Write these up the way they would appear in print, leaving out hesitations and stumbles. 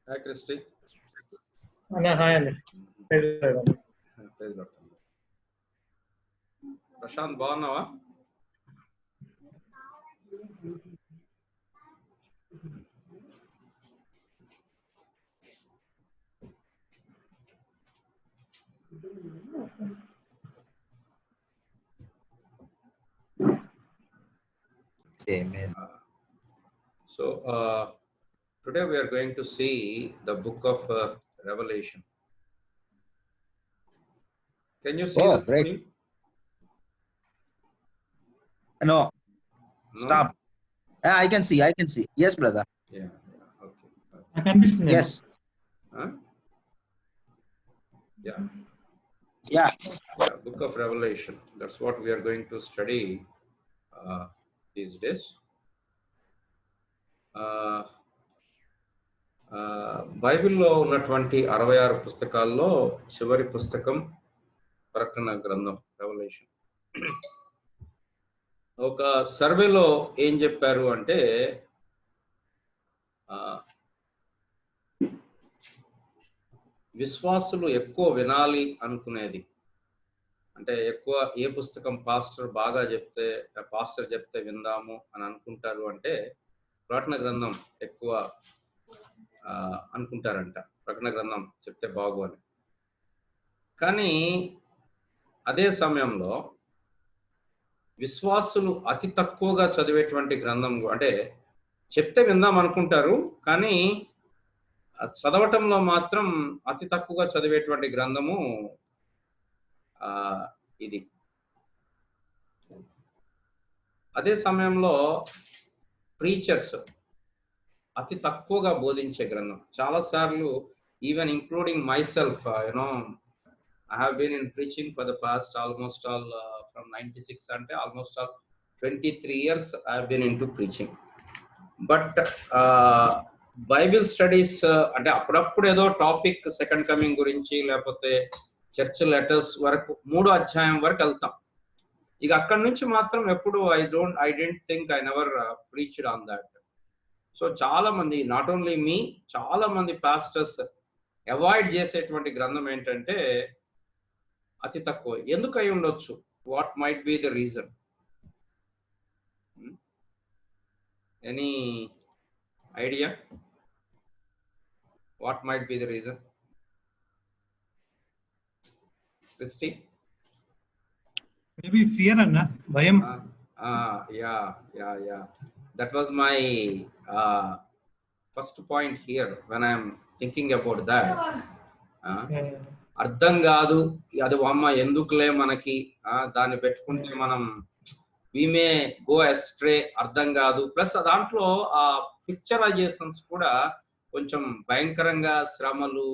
Hi Christy. Hi అండి. ప్రశాంత్ బాగున్నావా? Amen. So today we are going to see the book of Revelation. Can you see Oh, the screen? great. No, stop. I can see. Yes, brother. Yeah. Okay. Yes. Huh? Yeah. Yeah. Book of Revelation. That's what we are going to study these days. బైబిల్లో ఉన్నటువంటి 66 పుస్తకాల్లో చివరి పుస్తకం ప్రకటన గ్రంథం, revolution. ఒక సర్వేలో ఏం చెప్పారు అంటే విశ్వాసులు ఎక్కువ వినాలి అనుకునేది, అంటే ఎక్కువ ఏ పుస్తకం పాస్టర్ చెప్తే విందాము అని అనుకుంటారు అంటే ప్రకటన గ్రంథం ఎక్కువ అనుకుంటారంట. ప్రకటన గ్రంథం చెప్తే బాగు అని. కానీ అదే సమయంలో విశ్వాసులు అతి తక్కువగా చదివేటువంటి గ్రంథం, అంటే చెప్తే విందాం అనుకుంటారు కానీ చదవటంలో మాత్రం అతి తక్కువగా చదివేటువంటి గ్రంథము ఇది. అదే సమయంలో ప్రీచర్స్ అతి తక్కువగా బోధించే గ్రంథం. చాలాసార్లు even including my self, I have been in preaching for the past almost all from 96 అంటే almost all 23 years I have been into preaching. But Bible studies అంటే అప్పుడప్పుడు ఏదో టాపిక్ సెకండ్ కమింగ్ గురించి లేకపోతే చర్చ్ లెటర్స్ వరకు 3వ అధ్యాయం వరకు వెళ్తాం. ఇక అక్కడి నుంచి మాత్రం ఎప్పుడు I didn't think I never preached on that. So చాలా మంది, నాట్ ఓన్లీ మీ, చాలా మంది పాస్టర్స్ అవాయిడ్ చేసేటువంటి గ్రంథం ఏంటంటే అతి తక్కువ. ఎందుకు అయి ఉండొచ్చు? What might be the reason? Any idea? What might be the reason? Christy? Maybe fear అన్న, భయం. Yeah. That was my first point here when I am thinking about that. అర్థం కాదు, అది అమ్మ ఎందుకులే మనకి, దాన్ని పెట్టుకుంటే మనం we may go astray, అర్థం కాదు. ప్లస్ దాంట్లో ఆ పిక్చరైజేషన్స్ కూడా కొంచెం భయంకరంగా, శ్రమలు,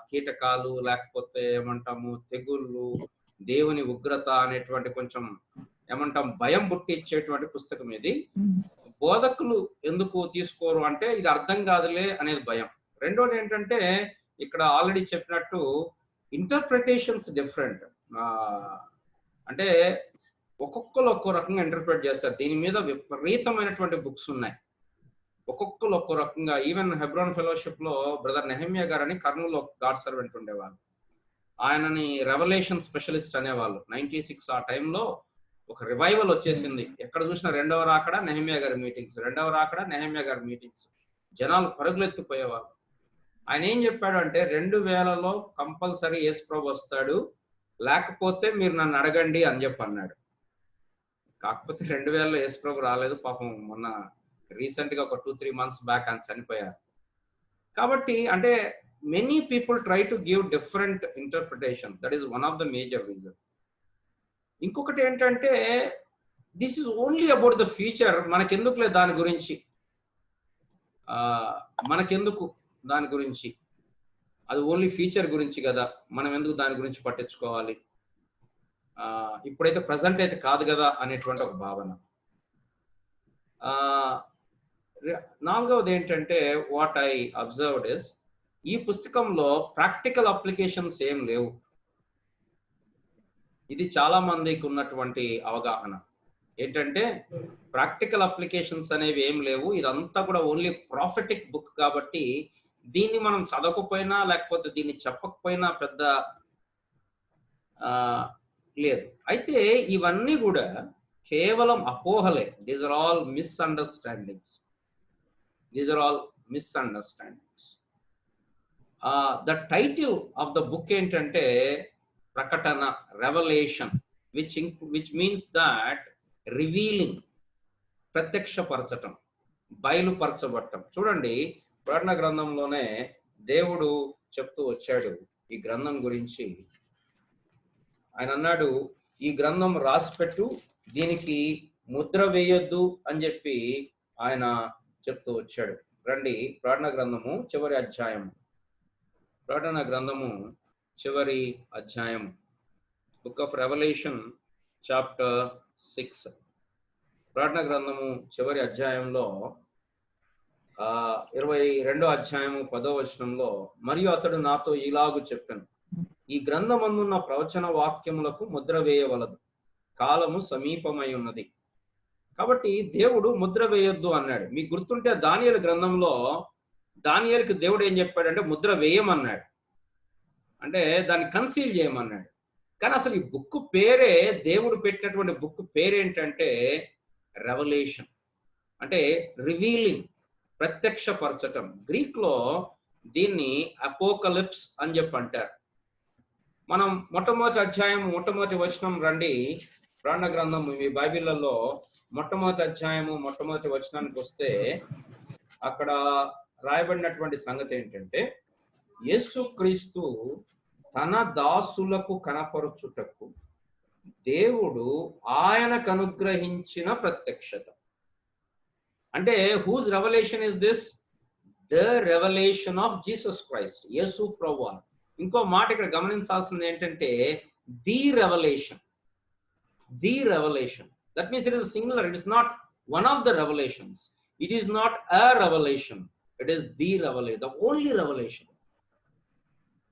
కీటకాలు, లేకపోతే ఏమంటాము తెగుళ్ళు, దేవుని ఉగ్రత అనేటువంటి కొంచెం ఏమంటాం భయం పుట్టించేటువంటి పుస్తకం ఇది. బోధకులు ఎందుకు తీసుకోరు అంటే ఇది అర్థం కాదులే అనేది భయం. రెండోది ఏంటంటే ఇక్కడ ఆల్రెడీ చెప్పినట్టు ఇంటర్ప్రిటేషన్స్ డిఫరెంట్. అంటే ఒక్కొక్కరు ఒక్కో రకంగా ఇంటర్ప్రిట్ చేస్తారు. దీని మీద విపరీతమైనటువంటి బుక్స్ ఉన్నాయి, ఒక్కొక్కరు ఒక్కో రకంగా. ఈవెన్ హెబ్రోన్ ఫెలోషిప్ లో బ్రదర్ నెహమ్యా గారని కర్నూలు గాడ్ సర్వెంట్ ఉండేవాళ్ళు. ఆయనని రెవల్యూషన్ స్పెషలిస్ట్ అనేవాళ్ళు. 96 ఆ టైంలో ఒక రివైవల్ వచ్చేసింది. ఎక్కడ చూసినా రెండవ రాకడ నెహమ్యా గారి మీటింగ్స్, రెండవ రాకడ నెహమ్యా గారి మీటింగ్స్. జనాలు పరుగులెత్తిపోయేవాళ్ళు. ఆయన ఏం చెప్పాడు అంటే 2000లో కంపల్సరీ యేసుప్రభు వస్తాడు, లేకపోతే మీరు నన్ను అడగండి అని చెప్పి అన్నాడు. కాకపోతే 2000లో యేసుప్రభు రాలేదు పాపం. మొన్న రీసెంట్ గా ఒక 2-3 మంత్స్ బ్యాక్ ఆయన చనిపోయారు. కాబట్టి అంటే many people try to give different interpretation. That is one of the major reasons. ఇంకొకటి ఏంటంటే this is only about the future. మనకెందుకులే దాని గురించి, మనకెందుకు దాని గురించి, అది ఓన్లీ ఫ్యూచర్ గురించి కదా, మనం ఎందుకు దాని గురించి పట్టించుకోవాలి, ఇప్పుడైతే ప్రజెంట్ అయితే కాదు కదా అనేటువంటి ఒక భావన. నాలుగవది ఏంటంటే వాట్ ఐ అబ్జర్వ్డ్ ఇస్, ఈ పుస్తకంలో ప్రాక్టికల్ అప్లికేషన్స్ ఏం లేవు. ఇది చాలా మందికి ఉన్నటువంటి అవగాహన ఏంటంటే ప్రాక్టికల్ అప్లికేషన్స్ అనేవి ఏం లేవు. ఇదంతా కూడా ఓన్లీ ప్రాఫిటిక్ బుక్ కాబట్టి దీన్ని మనం చదవకపోయినా లేకపోతే దీన్ని చెప్పకపోయినా పెద్ద లేదు. అయితే ఇవన్నీ కూడా కేవలం అపోహలే. These are all misunderstandings. The title of the book ఏంటంటే ప్రకటన, revolution, which means that revealing, ప్రత్యక్షపరచటం, బయలుపరచబట్టం. చూడండి, ప్రకటన గ్రంథంలోనే దేవుడు చెప్తూ వచ్చాడు ఈ గ్రంథం గురించి. ఆయన అన్నాడు, ఈ గ్రంథం రాసిపెట్టు, దీనికి ముద్ర వేయొద్దు అని చెప్పి ఆయన చెప్తూ వచ్చాడు. రండి, ప్రకటన గ్రంథము చివరి అధ్యాయం. ప్రకటన గ్రంథము చివరి అధ్యాయం, బుక్ ఆఫ్ రెవల్యూషన్ చాప్టర్ 6. ప్రకటన గ్రంథము చివరి అధ్యాయంలో 22వ అధ్యాయము 10వ వచనంలో, మరియు అతడు నాతో ఇలాగు చెప్పాను, ఈ గ్రంథమందున్న ప్రవచన వాక్యములకు ముద్ర వేయవలదు, కాలము సమీపమై ఉన్నది. కాబట్టి దేవుడు ముద్ర వేయొద్దు అన్నాడు. మీకు గుర్తుంటే దానియేలు గ్రంథంలో దానియేలుకి దేవుడు ఏం చెప్పాడంటే ముద్ర వేయమన్నాడు, అంటే దాన్ని కన్సీల్ చేయమన్నాడు. కానీ అసలు ఈ బుక్ పేరే, దేవుడు పెట్టినటువంటి బుక్ పేరేంటంటే రెవల్యూషన్, అంటే రివీలింగ్, ప్రత్యక్షపరచటం. గ్రీక్ లో దీన్ని అపోకలిప్స్ అని చెప్పి అంటారు. మనం మొట్టమొదటి అధ్యాయం మొట్టమొదటి వచనం రండి, ప్రకటన గ్రంథం మీ బైబిళ్లలో మొట్టమొదటి అధ్యాయము మొట్టమొదటి వచనానికి వస్తే అక్కడ రాయబడినటువంటి సంగతి ఏంటంటే, యేసుక్రీస్తు తన దాసులకు కనపరుచుటకు దేవుడు ఆయనకు అనుగ్రహించిన ప్రత్యక్షత. అంటే whose revolution is this? The revolution of Jesus Christ, యేసు ప్రభువు. ఇంకో మాట ఇక్కడ గమనించాల్సింది ఏంటంటే the revolution. That means it is singular. It is not one of the revelations. It is not a revelation. It is the revelation, the only revelation.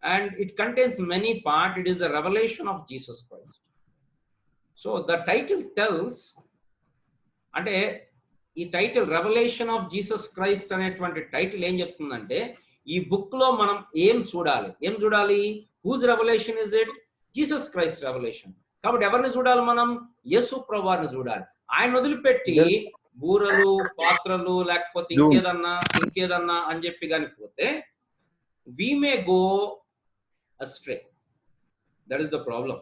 And it contains many parts. It is the revelation of Jesus Christ. So the title tells, అంటే ఈ title revelation of Jesus Christ అనేటువంటి title ఏం చెప్తుందంటే, ఈ book లో మనం ఏం చూడాలి? Whose revolution is it? Jesus Christ revelation. కాబట్టి ఎవరిని చూడాలి మనం? యేసు ప్రభువుని చూడాలి. ఆయన వదిలిపెట్టి బూరలు, పాత్రలు, లేకపోతే ఇంకేదన్నా అని చెప్పి కానీ పోతే we may go astray. That is the problem.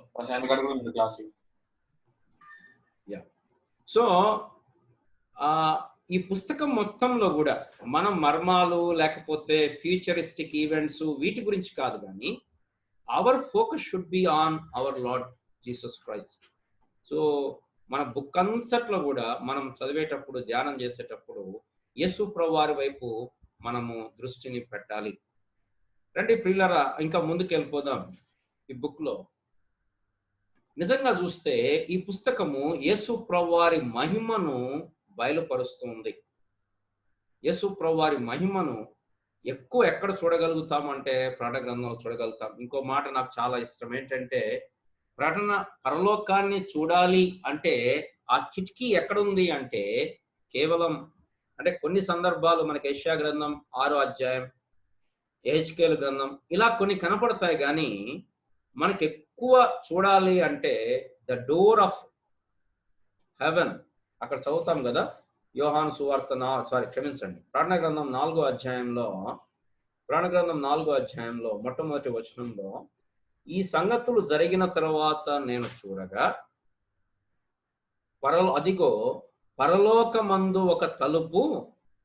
Yeah. So ఈ పుస్తకం మొత్తంలో కూడా మనం మర్మాలు లేకపోతే ఫ్యూచరిస్టిక్ ఈవెంట్స్ వీటి గురించి కాదు, కానీ our focus should be on our Lord Jesus Christ. So మన బుక్ అంతట్లో కూడా మనం చదివేటప్పుడు, ధ్యానం చేసేటప్పుడు యేసు ప్రభువారి వైపు మనము దృష్టిని పెట్టాలి. రండి ప్రియులారా, ఇంకా ముందుకు వెళ్ళిపోదాం. ఈ బుక్ లో నిజంగా చూస్తే ఈ పుస్తకము యేసు ప్రభువారి మహిమను బయలుపరుస్తుంది. యేసు ప్రభువారి మహిమను ఎక్కువ ఎక్కడ చూడగలుగుతామంటే ప్రకటన గ్రంథంలో చూడగలుగుతాం. ఇంకో మాట నాకు చాలా ఇష్టం ఏంటంటే, ప్రకటన పరలోకాన్ని చూడాలి అంటే ఆ కిటికీ ఎక్కడుంది అంటే కేవలం, అంటే కొన్ని సందర్భాలు మనకి యెషయా గ్రంథం 6వ అధ్యాయం, యెహెజ్కేలు గ్రంథం ఇలా కొన్ని కనపడతాయి, కానీ మనకి ఎక్కువ చూడాలి అంటే ద డోర్ ఆఫ్ హెవెన్. అక్కడ చదువుతాం కదా, యోహాను సువార్త ప్రకటన గ్రంథం 4వ అధ్యాయంలో మొట్టమొదటి వచనంలో, ఈ సంగతులు జరిగిన తర్వాత నేను చూడగా అదిగో పరలోకమందు ఒక తలుపు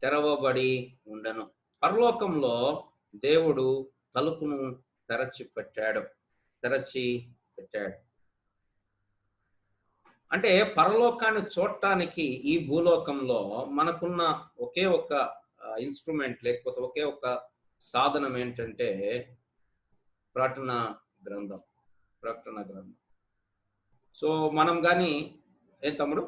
తెరవబడి ఉండెను. పరలోకంలో దేవుడు తలుపును తెరచి పెట్టాడు. అంటే పరలోకాన్ని చూడటానికి ఈ భూలోకంలో మనకున్న ఒకే ఒక ఇన్స్ట్రుమెంట్, లేకపోతే ఒకే ఒక సాధనం ఏంటంటే ప్రకటన గ్రంథం. సో మనం కానీ ఏం తమ్ముడు,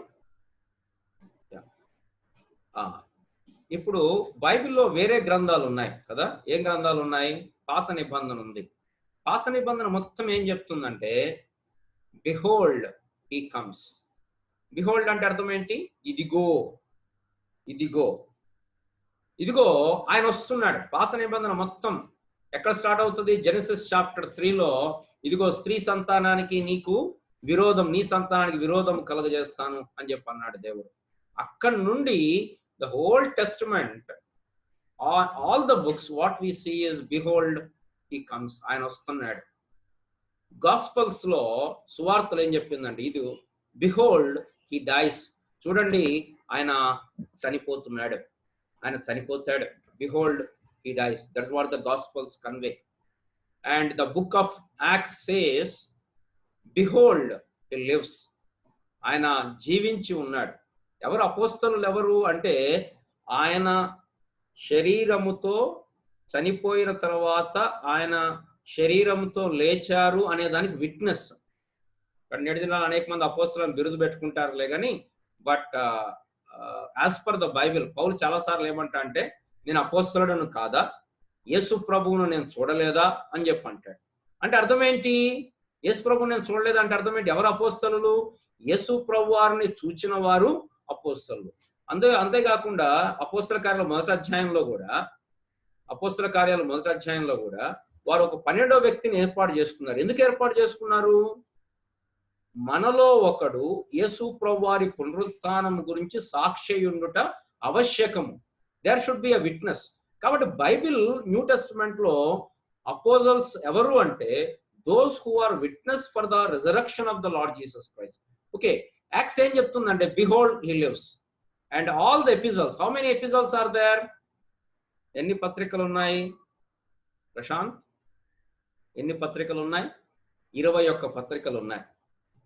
ఇప్పుడు బైబిల్లో వేరే గ్రంథాలు ఉన్నాయి కదా. ఏం గ్రంథాలు ఉన్నాయి? పాత నిబంధన ఉంది. పాత నిబంధన మొత్తం ఏం చెప్తుందంటే, బిహోల్డ్ హీ కమ్స్. బిహోల్డ్ అంటే అర్థం ఏంటి? ఇదిగో. ఇదిగో ఆయన వస్తున్నాడు. పాత నిబంధన మొత్తం ఎక్కడ స్టార్ట్ అవుతుంది? జెనసిస్ చాప్టర్ 3లో ఇదిగో స్త్రీ సంతానానికి నీకు విరోధం, నీ సంతానానికి విరోధం కలగజేస్తాను అని చెప్పి అన్నాడు దేవుడు. అక్కడి నుండి the whole testament, all the books what we see is behold he comes, ఆయన వస్తున్నాడు. గాస్పల్స్ లో సువార్తలు ఏం చెప్పిందండి? ఇది బిహోల్డ్ హీ డైస్, చూడండి ఆయన చనిపోతున్నాడు, ఆయన చనిపోతాడు. Behold he dice, that's what the gospels convey. And the book of acts says behold he lives, ఆయన జీవించి ఉన్నాడు. ఎవరు అపోస్తలులు ఎవరు అంటే ఆయన శరీరముతో చనిపోయిన తర్వాత ఆయన శరీరంతో లేచారు అనే దానికి విట్నెస్. నేటి దినాల్లో అనేక మంది అపోస్తలులను బిరుదు పెట్టుకుంటారులే కానీ, but as per the Bible పౌలు చాలాసార్లు ఏమంటా అంటే నేను అపోస్తలుడను కాదా, యేసు ప్రభువును నేను చూడలేదా అని చెప్పి అంటాడు. అంటే అర్థం ఏంటి? యేసు ప్రభువును నేను చూడలేదు అంటే అర్థం ఏంటి? ఎవరు అపోస్తలులు? యేసు ప్రభు వారిని చూచిన వారు అపోస్తలులు. అంతేకాకుండా అపోస్తల కార్యాల మొదటి అధ్యాయంలో కూడా వారు ఒక 12వ వ్యక్తిని ఏర్పాటు చేసుకున్నారు. ఎందుకు ఏర్పాటు చేసుకున్నారు? మనలో ఒకడు యేసు ప్రభు వారి పునరుత్థానం గురించి సాక్ష్యయుండుట ఆవశ్యకము. There should be a witness. కాబట్టి బైబిల్ న్యూ టెస్టిమెంట్ లో అపోజల్స్ ఎవరు అంటే those who are witness for the resurrection of the Lord Jesus Christ. Okay, Acts ఏం చెప్తుందంటే behold he lives. And all the episodes, how many episodes are there? ఎన్ని పత్రికలు ఉన్నాయి ప్రశాంత్? ఎన్ని పత్రికలు ఉన్నాయి? 21 పత్రికలు ఉన్నాయి.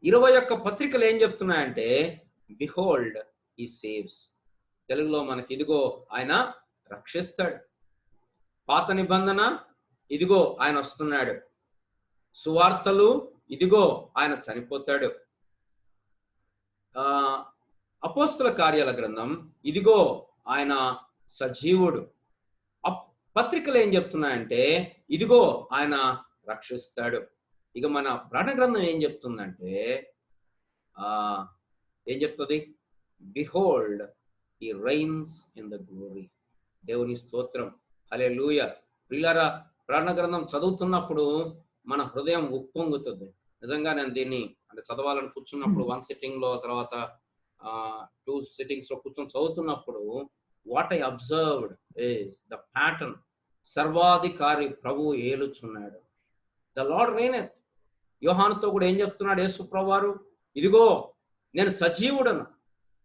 21 పత్రికలు ఏం చెప్తున్నాయంటే బిహోల్డ్ హీ సేవ్స్. తెలుగులో మనకి ఇదిగో ఆయన రక్షిస్తాడు. పాత నిబంధన ఇదిగో ఆయన వస్తున్నాడు. సువార్తలు ఇదిగో ఆయన చనిపోతాడు. అపోస్తల కార్యాల గ్రంథం ఇదిగో ఆయన సజీవుడు. పత్రికలు ఏం చెప్తున్నాయంటే ఇదిగో ఆయన రక్షిస్తాడు. ఇక మన ప్రాణ గ్రంథం ఏం చెప్తుందంటే ఏం చెప్తుంది? Behold he reigns in the glory. దేవుని స్తోత్రం, హల్లెలూయా. ప్రియులారా, ప్రాణ గ్రంథం చదువుతున్నప్పుడు మన హృదయం ఉప్పొంగుతుంది. నిజంగా నేను దీన్ని అంటే చదవాలని కూర్చున్నప్పుడు 1 సిట్టింగ్ లో, తర్వాత 2 సిట్టింగ్స్ లో కూర్చొని చదువుతున్నప్పుడు what I observed is the pattern. సర్వాధికారి ప్రభువు ఏలుచున్నాడు. The Lord reigneth. యోహానుతో కూడా ఏం చెప్తున్నాడు యేసు ప్రభువారు? ఇదిగో నేను సజీవుడను,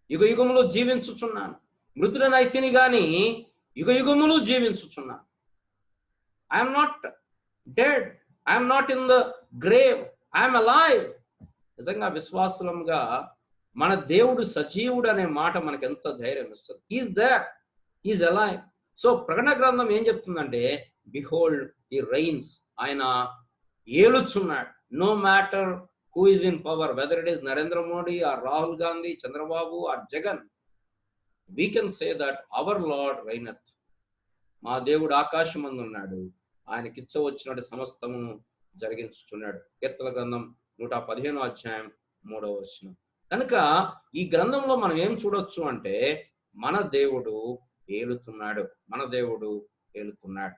యుగ యుగములు జీవించుచున్నాను, మృతుడనైతిని గాని యుగ యుగములు జీవించుచున్నాను. I'm not dead, I'm not in the grave, I'm alive. నిజంగా విశ్వాసులంగా మన దేవుడు సజీవుడు అనే మాట మనకు ఎంత ధైర్యం ఇస్తుంది. He's there, he's alive. So ప్రకటన గ్రంథం ఏం చెప్తుందంటే బిహోల్డ్ హీ రైన్స్, ఆయన ఏలుచున్నాడు. No matter who is in power, whether it is Narendra Modi or Rahul Gandhi, Chandrababu or Jagan, we can say that our Lord reigneth. మా దేవుడు ఆకాశమందు ఉన్నాడు, ఆయనకి ఇచ్చ వచ్చినట్టు సమస్తమును జరిగించుచున్నాడు. కీర్తన గ్రంథం 115వ అధ్యాయం 3వ వచనం. కనుక ఈ గ్రంథంలో మనం ఏం చూడొచ్చు అంటే మన దేవుడు ఏలుతున్నాడు, మన దేవుడు ఏలుతున్నాడు.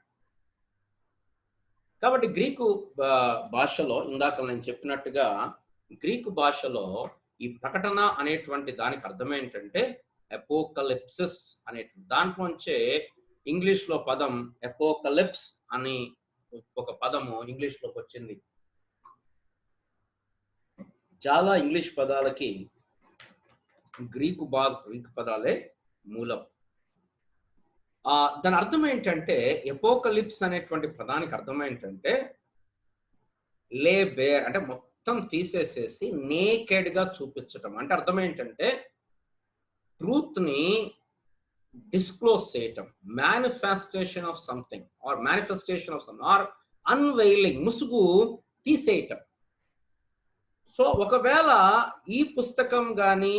కాబట్టి గ్రీకు భాషలో ఇందాక నేను చెప్పినట్టుగా గ్రీకు భాషలో ఈ ప్రకటన అనేటువంటి దానికి అర్థం ఏంటంటే ఎపోకలిప్సిస్ అనేటువంటి దాంట్లోంచే ఇంగ్లీష్ లో పదం ఎపోకలిప్స్ అని ఒక పదము ఇంగ్లీష్ లోకి వచ్చింది. చాలా ఇంగ్లీష్ పదాలకి గ్రీకు పదాలే మూలం. దాని అర్థం ఏంటంటే ఎపోకలిప్స్ అనేటువంటి పదానికి అర్థం ఏంటంటే లే బేర్, అంటే మొత్తం తీసేసేసి నేకెడ్ గా చూపించటం. అంటే అర్థం ఏంటంటే ట్రూత్ ని డిస్క్లోజ్ చేయటం, మేనిఫెస్టేషన్ ఆఫ్ సంథింగ్ ఆర్ అన్వెయిలింగ్, ముసుగు తీసేయటం. సో ఒకవేళ ఈ పుస్తకం కానీ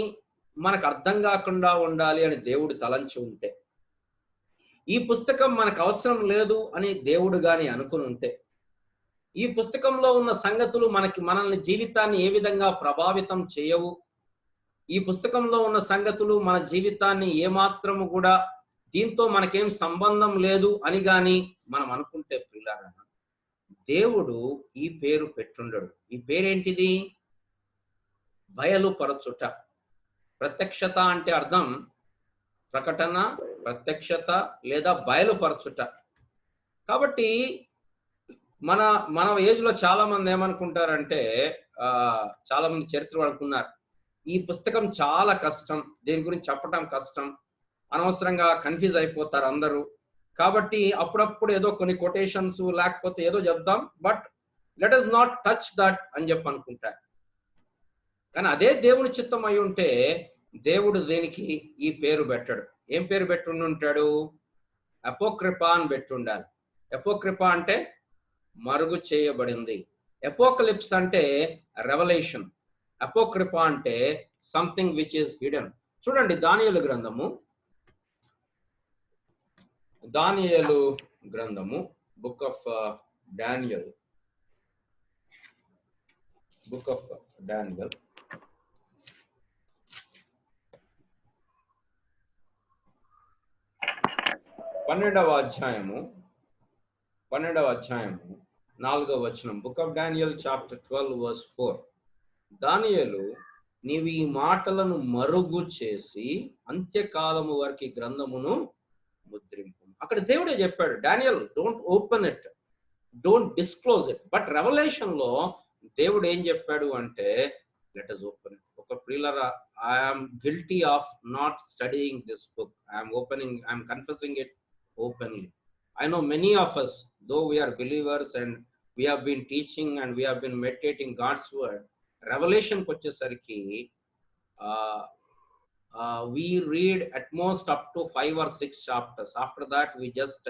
మనకు అర్థం కాకుండా ఉండాలి అని దేవుడు తలంచి ఉంటే, ఈ పుస్తకం మనకు అవసరం లేదు అని దేవుడు గాని అనుకుని ఉంటే, ఈ పుస్తకంలో ఉన్న సంగతులు మనల్ని జీవితాన్ని ఏ విధంగా ప్రభావితం చేయవు, ఈ పుస్తకంలో ఉన్న సంగతులు మన జీవితాన్ని ఏమాత్రము కూడా దీంతో మనకేం సంబంధం లేదు అని గాని మనం అనుకుంటే ప్రియులారా, దేవుడు ఈ పేరు పెట్టుండడు. ఈ పేరేంటిది? బయలుపరచుట. ప్రత్యక్షత అంటే అర్థం ప్రకటన, ప్రత్యక్షత లేదా బయలుపరచుట. కాబట్టి మన మన ఏజ్ లో చాలా మంది ఏమనుకుంటారంటే, చాలా మంది చరిత్ర అనుకున్నారు, ఈ పుస్తకం చాలా కష్టం, దీని గురించి చెప్పటం కష్టం, అనవసరంగా కన్ఫ్యూజ్ అయిపోతారు అందరూ, కాబట్టి అప్పుడప్పుడు ఏదో కొన్ని కొటేషన్స్ లేకపోతే ఏదో చెప్దాం, but let us not touch that అని చెప్పి అనుకుంటారు. కానీ అదే దేవుని చిత్తం అయి ఉంటే దేవుడు దేనికి ఈ పేరు పెట్టాడు. ఏం పేరు పెట్టుండి ఉంటాడు? అపోక్రిఫా అని పెట్టుండాలి. ఎపోక్రిఫా అంటే మరుగు చేయబడింది. ఎపోకలిప్స్ అంటే రెవల్యూషన్. అపోక్రిఫా అంటే సంథింగ్ విచ్ ఈస్ హిడెన్. చూడండి, దానియేలు గ్రంథము బుక్ ఆఫ్ డానియల్ 12వ అధ్యాయము 4వ వచనం. Book of Daniel chapter 12 verse 4. దానియేలు, నీవు ఈ మాటలను మరుగు చేసి అంత్యకాలము వరకు గ్రంథమును ముద్రింపు. అక్కడ దేవుడే చెప్పాడు, Daniel don't open it, don't disclose it. But revolution లో దేవుడు ఏం చెప్పాడు అంటే, లెట్ us ఓపెన్ ఇట్. ఒక ప్రియులారా, I'm guilty of not studying this book. I'm confessing it openly. I know many of us, though we are believers and we have been teaching and we have been meditating God's word, revelation kochesariki we read at most up to 5 or 6 chapters. After that we just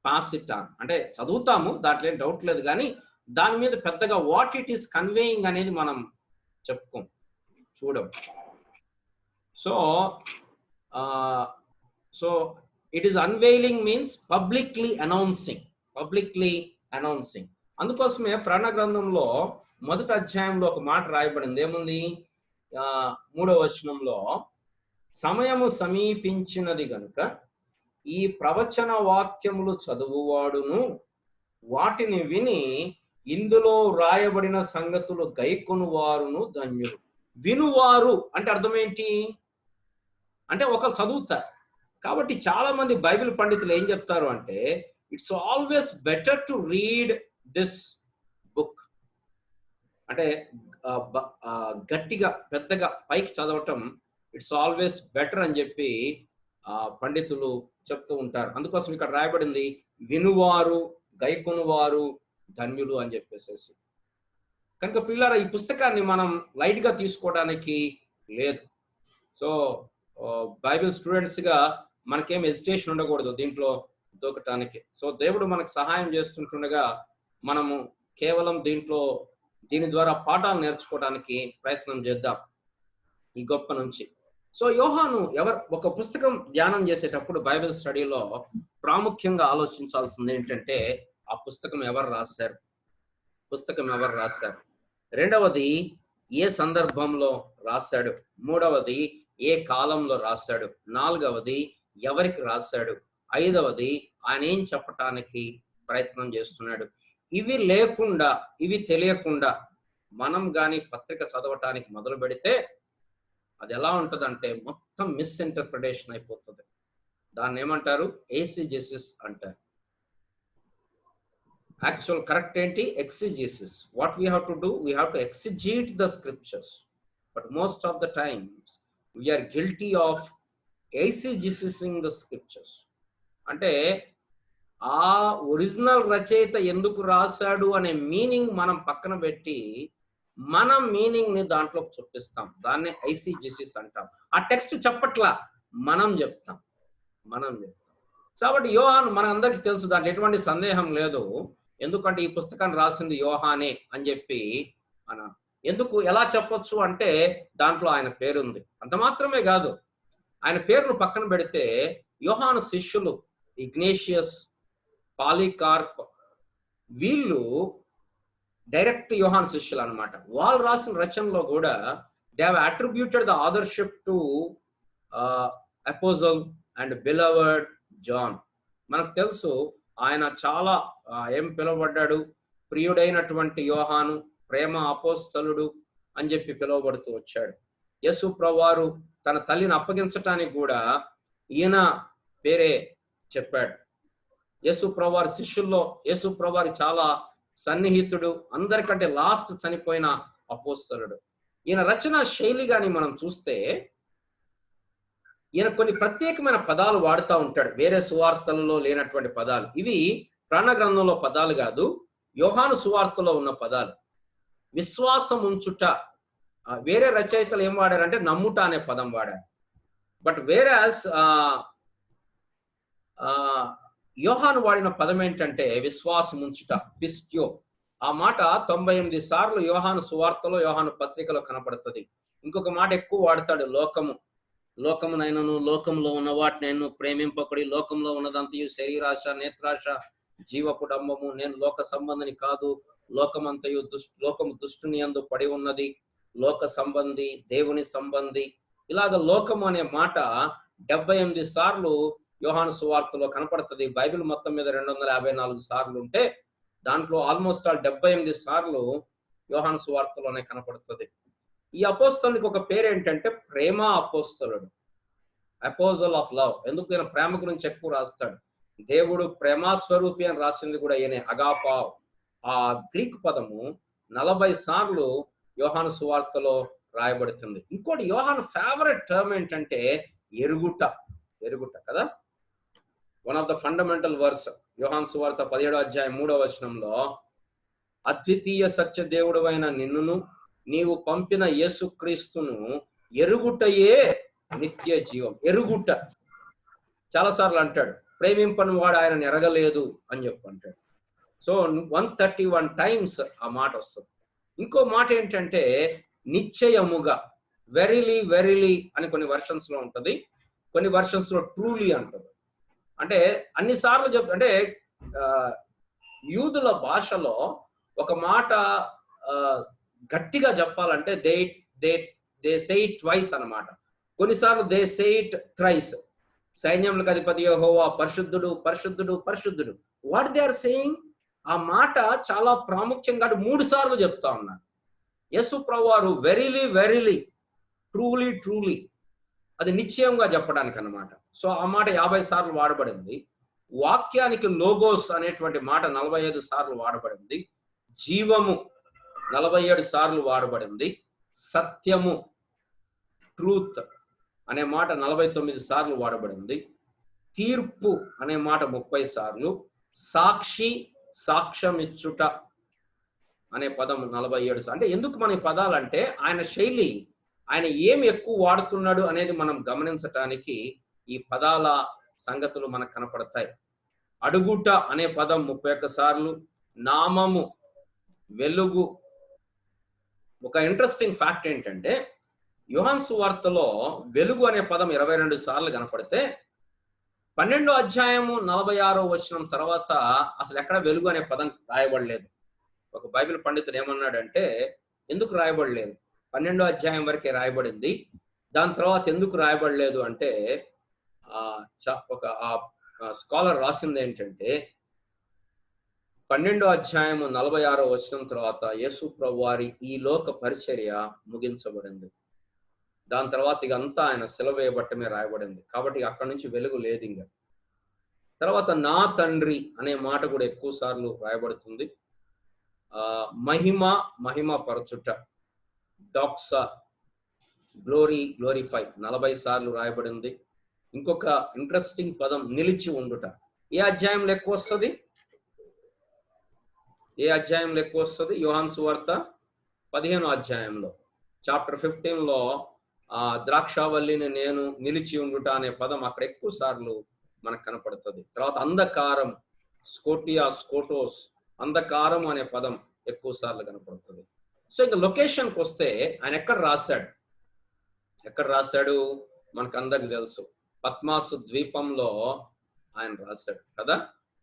pass it on. అంటే చదువుతాము, దాంట్లో ఏం doubt లేదు, కానీ దాని మీద పెద్దగా what it is conveying అనేది మనం చూడం. So it is unveiling means publicly announcing. అందుకోసమే ప్రకటన గ్రంథంలో 1వ అధ్యాయంలో ఒక మాట రాయబడింది. ఏముంది? 3వ వచనంలో, సమయము సమీపించినది గనుక ఈ ప్రవచన వాక్యములు చదువువాడును వాటిని విని ఇందులో రాయబడిన సంగతులు గైకొనువారును ధన్యులు. వినువారు అంటే అర్థం ఏంటి? అంటే ఒకరు చదువుతారు. కాబట్టి చాలా మంది బైబిల్ పండితులు ఏం చెప్తారు అంటే, it's always better to read this book. అంటే గట్టిగా పెద్దగా పైకి చదవటం ఇట్స్ ఆల్వేస్ బెటర్ అని చెప్పి పండితులు చెప్తూ ఉంటారు. అందుకోసం ఇక్కడ రాయబడింది, వినువారు గైకొనువారు ధన్యులు అని చెప్పేసేసి. కనుక పిల్లల ఈ పుస్తకాన్ని మనం లైట్ గా తీసుకోవడానికి లేదు. సో బైబిల్ స్టూడెంట్స్ గా మనకేం హెజిటేషన్ ఉండకూడదు దీంట్లో దూకటానికి. సో దేవుడు మనకు సహాయం చేస్తుంటుండగా మనము కేవలం దీని ద్వారా పాఠాలు నేర్చుకోవడానికి ప్రయత్నం చేద్దాం ఈ గొప్ప నుంచి. సో యోహాను ఒక పుస్తకం ధ్యానం చేసేటప్పుడు బైబిల్ స్టడీలో ప్రాముఖ్యంగా ఆలోచించాల్సింది ఏంటంటే, ఆ పుస్తకం ఎవరు రాశారు, రెండవది ఏ సందర్భంలో రాశాడు, మూడవది ఏ కాలంలో రాశాడు, నాలుగవది ఎవరికి రాశాడు, ఐదవది ఆయన ఏం చెప్పటానికి ప్రయత్నం చేస్తున్నాడు. ఇవి తెలియకుండా మనం గాని పత్రిక చదవటానికి మొదలు పెడితే అది ఎలా ఉంటుందంటే మొత్తం మిస్ఇంటర్ప్రిటేషన్ అయిపోతుంది. దాన్ని ఏమంటారు? ఎక్సిజెసిస్ అంటారు. యాక్చువల్ కరెక్ట్ ఏంటి? Exegesis. What we have to do? We have to exegete the scriptures. But most of the times we're guilty of exegesising the scriptures. అంటే ఆ ఒరిజినల్ రచయిత ఎందుకు రాశాడు అనే మీనింగ్ మనం పక్కన పెట్టి మన మీనింగ్ ని దాంట్లో చూపిస్తాం. దాన్నే ఐసిజిసిస్ అంటాం. ఆ టెక్స్ట్ చెప్పట్లా, మనం చెప్తాం. కాబట్టి యోహాను మన అందరికి తెలుసు, దాంట్లో ఎటువంటి సందేహం లేదు. ఎందుకంటే ఈ పుస్తకాన్ని రాసింది యోహానే అని చెప్పి ఎందుకు ఎలా చెప్పొచ్చు అంటే దాంట్లో ఆయన పేరుంది. అంత మాత్రమే కాదు, ఆయన పేరును పక్కన పెడితే యోహాను శిష్యులు ఇగ్నేషియస్, పాలికార్ప్, వీళ్ళు డైరెక్ట్ యోహాను శిష్యులు అన్నమాట. వాళ్ళు రాసిన రచనలో కూడా they have attributed the authorship to apostle and beloved John. మనకు తెలుసు ఆయన చాలా ఏం పిలువబడ్డాడు, ప్రియుడైనటువంటి యోహాను, ప్రేమ అపోస్తలుడు అని చెప్పి పిలువబడుతూ వచ్చాడు. యేసు ప్రభువారు తన తల్లిని అప్పగించటానికి కూడా ఈయన పేరే చెప్పాడు. యేసు ప్రభువారి శిష్యుల్లో యేసు ప్రభువారి చాలా సన్నిహితుడు, అందరికంటే లాస్ట్ చనిపోయిన అపోస్తలుడు. ఈయన రచన శైలి గాని మనం చూస్తే ఈయన కొన్ని ప్రత్యేకమైన పదాలు వాడుతూ ఉంటాడు, వేరే సువార్తలలో లేనటువంటి పదాలు. ఇవి ప్రాణ గ్రంథంలో పదాలు కాదు, యోహాను సువార్తలో ఉన్న పదాలు. విశ్వాసం ఉంచుట, వేరే రచయితలు ఏం వాడారంటే నమ్ముట అనే పదం వాడారు. బట్ వేరాస్ యోహాను వాడిన పదం ఏంటంటే విశ్వాసం ఉంచుట, పిస్ట్యో. ఆ మాట 98 సార్లు యోహాను సువార్తలో, యోహాను పత్రికలో కనపడుతుంది. ఇంకొక మాట ఎక్కువ వాడతాడు, లోకము. లోకమునైనను లోకంలో ఉన్న వాటినైనా ప్రేమింపకుడి, లోకంలో ఉన్నదంతయు శరీరాశ, నేత్రాశ, జీవపు డంబము. నేను లోక సంబంధిని కాదు, లోకమంతయు లోకము దుష్టుని యందు పడి ఉన్నది, లోక సంబంధి, దేవుని సంబంధి. ఇలాగ లోకము అనే మాట 78 సార్లు యోహాను సువార్తలో కనపడుతుంది. బైబిల్ మొత్తం మీద 254 సార్లు ఉంటే దాంట్లో ఆల్మోస్ట్ 78 సార్లు యోహాను సువార్తలోనే కనపడుతుంది. ఈ అపోస్తలునికి ఒక పేరు ఏంటంటే ప్రేమ అపోస్తలుడు, అపోజల్ ఆఫ్ లవ్. ఎందుకు ఈయన ప్రేమ గురించి ఎక్కువ రాస్తాడు. దేవుడు ప్రేమాస్వరూపి అని రాసింది కూడా ఈయనే, అగాపావ్. ఆ గ్రీక్ పదము 40 సార్లు యోహాను సువార్తలో రాయబడుతుంది. ఇంకోటి యోహాను ఫేవరెట్ టర్మ్ ఏంటంటే ఎరుగుట. ఎరుగుట కదా, one of the fundamental verse. యోహాను సువార్త 17వ అధ్యాయం 3వ వచనంలో, అద్వితీయ సత్య దేవుడు అయిన నిన్నును నీవు పంపిన యేసుక్రీస్తును ఎరుగుటయే నిత్య జీవం. ఎరుగుట చాలాసార్లు అంటాడు, ప్రేమింపని వాడు ఆయన ఎరగలేదు అని చెప్పి అంటాడు. సో 131 టైమ్స్ ఆ మాట వస్తుంది. ఇంకో మాట ఏంటంటే నిశ్చయముగా, వెరీలీ వెరీలీ అని కొన్ని వర్షన్స్ లో ఉంటది, కొన్ని వర్షన్స్ లో ట్రూలీ అంటది. అంటే అన్నిసార్లు అంటే యూదుల భాషలో ఒక మాట గట్టిగా చెప్పాలంటే దే సే ఇట్ ట్వైస్ అన్నమాట. కొన్నిసార్లు దే సే ఇట్ థ్రైస్. సైన్యములకు అధిపతి యెహోవా పరిశుద్ధుడు, పరిశుద్ధుడు, పరిశుద్ధుడు. వాట్ దే ఆర్ సేయింగ్, ఆ మాట చాలా ప్రాముఖ్యంగా 3 సార్లు చెప్తా ఉన్నారు. యేసు ప్రభువారు వెరీలీ వెరీలీ, ట్రూలీ ట్రూలీ, అది నిశ్చయంగా చెప్పడానికి అన్నమాట. సో ఆ మాట 50 సార్లు వాడబడింది. వాక్యానికి లోగోస్ అనేటువంటి మాట 45 సార్లు వాడబడింది. జీవము 47 సార్లు వాడబడింది. సత్యము, ట్రూత్ అనే మాట 49 సార్లు వాడబడింది. తీర్పు అనే మాట 30 సార్లు. సాక్షి, సాక్ష్యమిచ్చుట అనే పదం 47 సార్లు. అంటే ఎందుకు మన ఈ పదాలంటే ఆయన శైలి, ఆయన ఏమి ఎక్కువ వాడుతున్నాడు అనేది మనం గమనించటానికి ఈ పదాల సంగతులు మనకు కనపడతాయి. అడుగుట అనే పదం 31 సార్లు. నామము, వెలుగు. ఒక ఇంట్రెస్టింగ్ ఫ్యాక్ట్ ఏంటంటే యోహాను సువార్తలో వెలుగు అనే పదం 22 సార్లు కనపడితే 12వ అధ్యాయము 46వ వచనం తర్వాత అసలు ఎక్కడ వెలుగు అనే పదం రాయబడలేదు. ఒక బైబిల్ పండితుడు ఏమన్నాడంటే ఎందుకు రాయబడలేదు, 12వ అధ్యాయం వరకే రాయబడింది, దాని తర్వాత ఎందుకు రాయబడలేదు అంటే ఒక స్కాలర్ రాసింది ఏంటంటే 12వ అధ్యాయము 46వ వచనం తర్వాత యేసు ప్రభువారి ఈ లోక పరిచర్య ముగించబడింది. దాని తర్వాత ఇక అంతా ఆయన సిలువ వేయబట్టమే రాయబడింది. కాబట్టి అక్కడి నుంచి వెలుగు లేదు. ఇంకా తర్వాత నా తండ్రి అనే మాట కూడా ఎక్కువ సార్లు రాయబడుతుంది. మహిమ, మహిమ పరచుట, డాక్సా, గ్లోరీ, గ్లోరిఫై 40 సార్లు రాయబడింది. ఇంకొక ఇంట్రెస్టింగ్ పదం నిలిచి ఉండుట. ఏ అధ్యాయంలో ఎక్కువ వస్తుంది? ఏ అధ్యాయంలో ఎక్కువ వస్తుంది? యోహాను సువార్త 15వ అధ్యాయంలో, చాప్టర్ 15లో ద్రాక్షావల్లిని నేను నిలిచి ఉండుట అనే పదం అక్కడ ఎక్కువ సార్లు మనకు కనపడుతుంది. తర్వాత అంధకారం, స్కోటియా, స్కోటోస్, అంధకారం అనే పదం ఎక్కువ సార్లు కనపడుతుంది. సో ఇంకా లొకేషన్కి వస్తే ఆయన ఎక్కడ రాశాడు మనకు అందరికి తెలుసు. పద్మాసు ద్వీపంలో ఆయన రాశాడు కదా.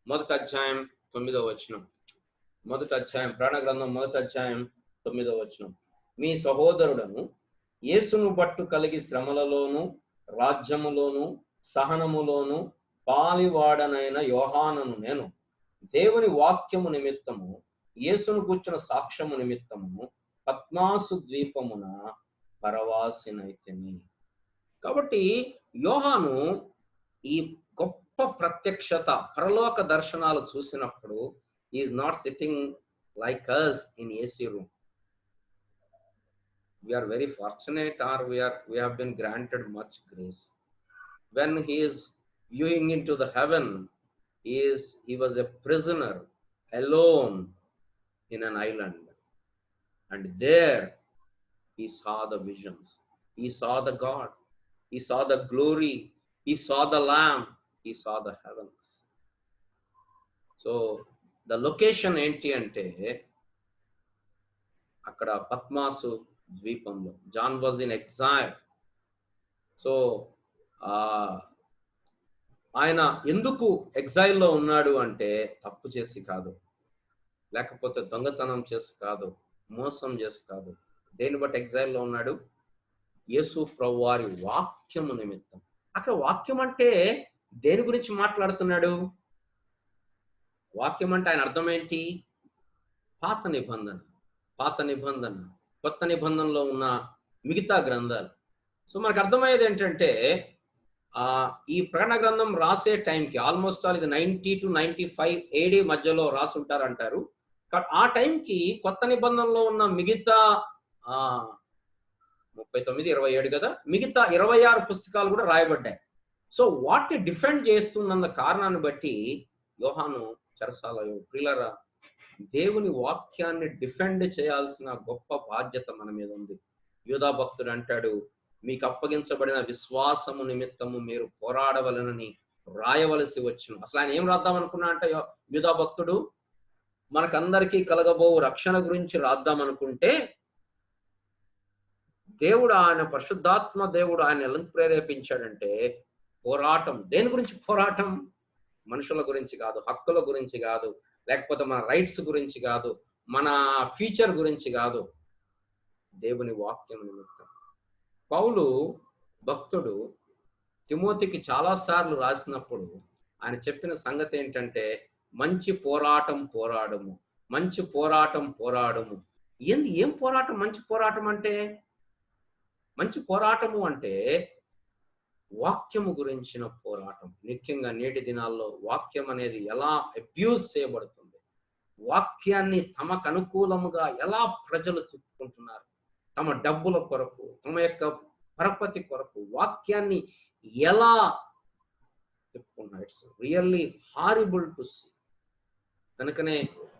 1వ అధ్యాయం 9వ వచనం, 1వ అధ్యాయం ప్రాణ గ్రంథం 1వ అధ్యాయం 9వ వచనం. మీ సహోదరుడను యేసును బట్టు కలిగి శ్రమలలోను రాజ్యములోను సహనములోను పాలివాడనైన యోహానను నేను దేవుని వాక్యము నిమిత్తము యేసును కూర్చున్న సాక్ష్యము నిమిత్తము పద్మాసు ద్వీపమున పరవాసినైతిని. కాబట్టి యోహాను ఈ గొప్ప ప్రత్యక్షత పరలోక దర్శనాలు చూసినప్పుడు is not sitting like us in AC room. We are very fortunate, or we have been granted much grace. When he is viewing into the heaven, he was a prisoner alone in an island, and there he saw the visions, he saw the God, he saw the glory, he saw the Lamb, he saw the heavens. So the location enti ante akkada Patmasu ద్వీపంలో. John was in exile. So ఆయన ఎందుకు ఎగ్జైల్లో ఉన్నాడు అంటే తప్పు చేసి కాదు, లేకపోతే దొంగతనం చేసి కాదు, మోసం చేసి కాదు. దేని బట్టి ఎగ్జైల్లో ఉన్నాడు? యేసు ప్రభువారి వాక్యము నిమిత్తం. అక్కడ వాక్యం అంటే దేని గురించి మాట్లాడుతున్నాడు? వాక్యం అంటే ఆయన అర్థం ఏంటి? పాత నిబంధన, పాత నిబంధన, కొత్త నిబంధనలో ఉన్న మిగతా గ్రంథాలు. సో మనకు అర్థమయ్యేది ఏంటంటే ఈ ప్రకటన గ్రంథం రాసే టైంకి ఆల్మోస్ట్ ఆల్ ఇది 90 to 95 AD మధ్యలో రాసుంటారంటారు. ఆ టైంకి కొత్త నిబంధనలో ఉన్న మిగతా 39, 27 కదా, మిగతా 26 పుస్తకాలు కూడా రాయబడ్డాయి. సో వాటిని డిఫెండ్ చేస్తున్న కారణాన్ని బట్టి యోహాను చెరసాలలో. ప్రియులారా, దేవుని వాక్యాన్ని డిఫెండ్ చేయాల్సిన గొప్ప బాధ్యత మన మీద ఉంది. యూదా భక్తుడు అంటాడు, మీకు అప్పగించబడిన విశ్వాసము నిమిత్తము మీరు పోరాడవలనని రాయవలసి వచ్చును. అసలు ఆయన ఏం రాద్దాం అనుకున్నా అంటే, యూదా భక్తుడు మనకందరికీ కలగబో రక్షణ గురించి రాద్దాం అనుకుంటే, దేవుడు ఆయన పరిశుద్ధాత్మ దేవుడు ఆయన ఎలా ప్రేరేపించాడంటే పోరాటం. దేని గురించి పోరాటం? మనుషుల గురించి కాదు, హక్కుల గురించి కాదు, లేకపోతే మన రైట్స్ గురించి కాదు, మన ఫ్యూచర్ గురించి కాదు, దేవుని వాక్యం నిమిత్తం. పౌలు భక్తుడు తిమోతికి చాలాసార్లు రాసినప్పుడు ఆయన చెప్పిన సంగతి ఏంటంటే, మంచి పోరాటం పోరాడము, మంచి పోరాటం పోరాడము. ఏం పోరాటం? మంచి పోరాటం అంటే, మంచి పోరాటము అంటే వాక్యము గురించిన పోరాటం. ముఖ్యంగా నేటి దినాల్లో వాక్యం అనేది ఎలా అబ్యూజ్ చేయబడుతుంది, వాక్యాన్ని తమకు అనుకూలముగా ఎలా ప్రజలు తిప్పుకుంటున్నారు, తమ డబ్బుల కొరకు, తమ యొక్క పరపతి కొరకు వాక్యాన్ని ఎలా తిప్పుకున్నారు. It's really horrible to see. కనుకనే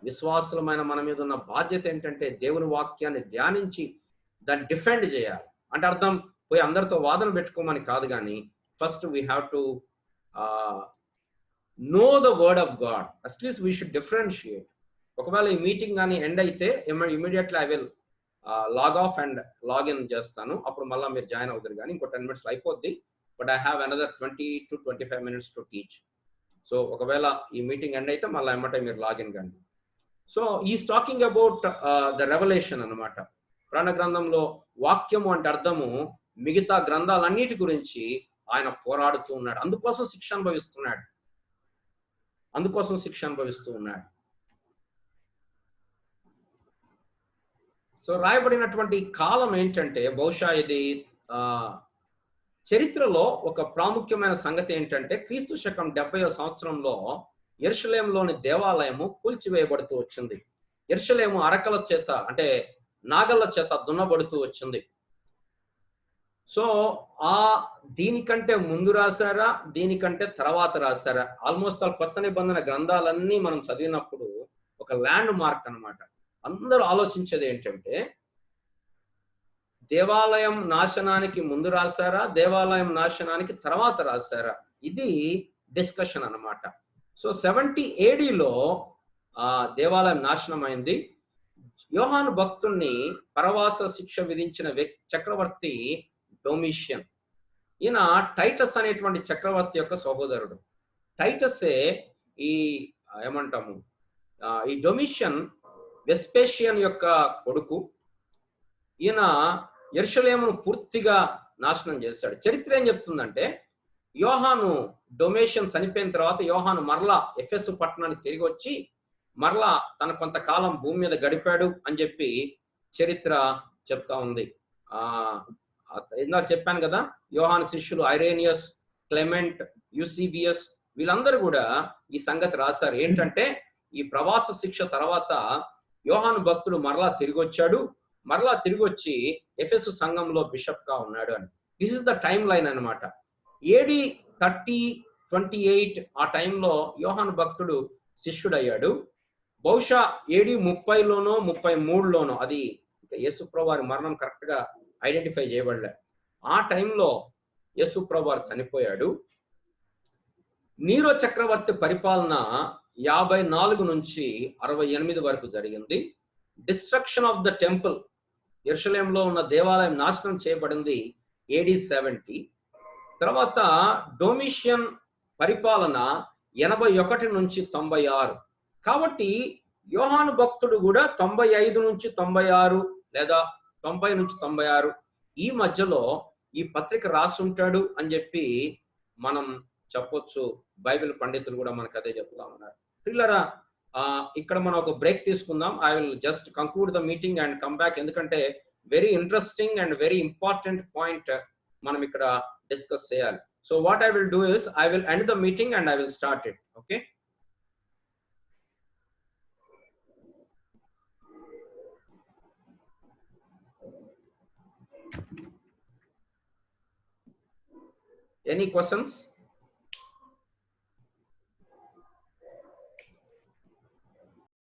విశ్వాసులమైన మన మీద ఉన్న బాధ్యత ఏంటంటే దేవుని వాక్యాన్ని ధ్యానించి దాన్ని డిఫెండ్ చేయాలి. అంటే అర్థం పోయి అందరితో వాదన పెట్టుకోమని కాదు, కానీ first we have to know the word of God. At least we should differentiate. ఒకవేళ ఈ మీటింగ్ కానీ ఎండ్ అయితే immediately I will log off and login చేస్తాను. అప్పుడు మళ్ళీ మీరు జాయిన్ అవుతారు. కానీ ఇంకో 10 minutes అయిపోద్ది. But I have another 20 to 25 minutes to teach. So ఒకవేళ ఈ మీటింగ్ ఎండ్ అయితే మళ్ళీ ఏమంటే మీరు లాగిన్ కండి. So is talking about the revolution అన్నమాట. పురాణ గ్రంథంలో వాక్యము అంటే అర్థము మిగతా గ్రంథాలన్నిటి గురించి ఆయన పోరాడుతూ ఉన్నాడు. అందుకోసం శిక్ష అనుభవిస్తున్నాడు, అందుకోసం శిక్ష అనుభవిస్తూ ఉన్నాడు. సో రాయబడినటువంటి కాలం ఏంటంటే, బహుశా ఇది చరిత్రలో ఒక ప్రాముఖ్యమైన సంగతి ఏంటంటే, క్రీస్తు శకం 70వ సంవత్సరంలో యెరూషలేములోని దేవాలయము కూల్చివేయబడుతూ వచ్చింది. యెరూషలేము అరకల చేత అంటే నాగళ్ళ చేత దున్నబడుతూ వచ్చింది. సో దీనికంటే ముందు రాశారా, దీనికంటే తర్వాత రాశారా? ఆల్మోస్ట్ ఆల్ కొత్త నిబంధన గ్రంథాలన్నీ మనం చదివినప్పుడు ఒక ల్యాండ్ మార్క్ అన్నమాట. అందరూ ఆలోచించేది ఏంటంటే, దేవాలయం నాశనానికి ముందు రాశారా, దేవాలయం నాశనానికి తర్వాత రాశారా? ఇది డిస్కషన్ అన్నమాట. సో 70 ADలో దేవాలయం నాశనం అయింది. యోహాను భక్తుణ్ణి పరవాస శిక్ష విధించిన చక్రవర్తి డొమిషియన్. ఈయన టైటస్ అనేటువంటి చక్రవర్తి యొక్క సహోదరుడు. టైటసే ఈ ఏమంటాము ఈ డొమిషియన్ వెస్పేషియన్ యొక్క కొడుకు. ఈయన యెరూషలేమును పూర్తిగా నాశనం చేశాడు. చరిత్ర ఏం చెప్తుందంటే, యోహాను డొమేషన్ చనిపోయిన తర్వాత యోహాను మరలా ఎఫెసు పట్టణానికి తిరిగి వచ్చి మరలా తన కొంతకాలం భూమి మీద గడిపాడు అని చెప్పి చరిత్ర చెప్తా ఉంది. ఇందాక చెప్పాను కదా, యోహాను శిష్యులు ఐరేనియస్, క్లెమెంట్, యూసిబియస్ వీళ్ళందరూ కూడా ఈ సంగతి రాశారు. ఏంటంటే ఈ ప్రవాస శిక్ష తర్వాత యోహాను భక్తుడు మరలా తిరిగి వచ్చాడు, మరలా తిరిగి వచ్చి ఎఫెసు సంఘంలో బిషప్ గా ఉన్నాడు అని. This is the time line అనమాట. AD 30-28 ఆ టైంలో యోహాను భక్తుడు శిష్యుడయ్యాడు. బహుశా AD 30లోనో 33లోనో, అది యేసుప్రభు వారి మరణం కరెక్ట్ గా ఐడెంటిఫై చేయబడలే, ఆ టైంలో యేసుప్రభు వారు చనిపోయాడు. నీరో చక్రవర్తి పరిపాలన 54 నుంచి 68 వరకు జరిగింది. డిస్ట్రక్షన్ ఆఫ్ ద టెంపుల్, యెరూషలేంలో ఉన్న దేవాలయం నాశనం చేయబడింది AD 70. తర్వాత డొమిషియన్ పరిపాలన 81 నుంచి 96. కాబట్టి యోహాను భక్తుడు కూడా 95 నుంచి 96 లేదా 90 నుంచి 96 ఈ మధ్యలో ఈ పత్రిక రాసుంటాడు అని చెప్పి మనం చెప్పొచ్చు. బైబిల్ పండితులు కూడా మనకు అదే చెప్తా ఉన్నారు. పిల్లరా, ఇక్కడ మనం ఒక బ్రేక్ తీసుకుందాం. I will just conclude the meeting and come back. ఎందుకంటే very interesting and very important point మనం ఇక్కడ డిస్కస్ చేయాలి. So what I will do is I will end the meeting and I will start it. Okay, any questions?